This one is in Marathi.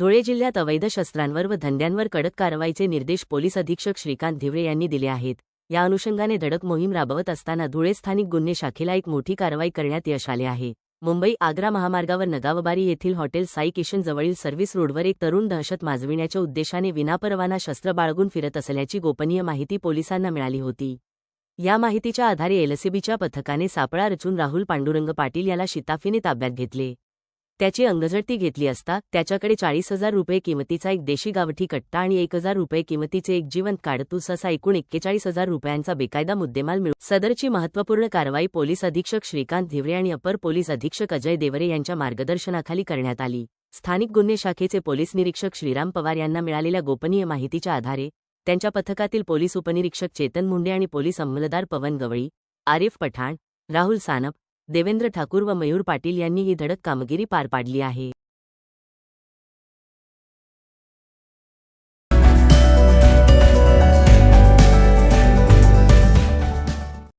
धुळे जिल्ह्यात अवैध शस्त्रांवर व धंद्यांवर कडक कारवाईचे निर्देश पोलीस अधीक्षक श्रीकांत धिवरे यांनी दिले आहेत। या अनुषंगाने धडक मोहीम राबवत असताना धुळे स्थानिक गुन्हे शाखेला एक मोठी कारवाई करण्यात यश आले आहे। मुंबई आग्रा महामार्गावर नगावबारी येथील हॉटेल साई किशन जवळील सर्व्हिस रोडवर एक तरुण दहशत माजविण्याच्या उद्देशाने विनापरवाना शस्त्र बाळगून फिरत असल्याची गोपनीय माहिती पोलिसांना मिळाली होती। या माहितीच्या आधारे एलसीबीच्या पथकाने सापळा रचून राहुल पांडुरंग पाटील याला शिताफीने ताब्यात घेतले। त्याची अंगझडती घेतली असता त्याच्याकडे 40,000 रुपये किमतीचा एक देशी गावठी कट्टा आणि 1,000 रुपये किमतीचे एक जिवंत काडतूस असा एकूण 41,000 रुपयांचा बेकायदा मुद्देमाल मिळून सदरची महत्त्वपूर्ण कारवाई पोलीस अधीक्षक श्रीकांत धिवरे आणि अपर पोलीस अधीक्षक अजय देवरे यांच्या मार्गदर्शनाखाली करण्यात आली। स्थानिक गुन्हे शाखेचे पोलीस निरीक्षक श्रीराम पवार यांना मिळालेल्या गोपनीय माहितीच्या आधारे त्यांच्या पथकातील पोलीस उपनिरीक्षक चेतन मुंडे आणि पोलीस अंमलदार पवन गवळी, आरिफ पठाण, राहुल सानप, देवेंद्र ठाकूर व मयूर पाटील यांनी ही धडक कामगिरी पार पाडली आहे।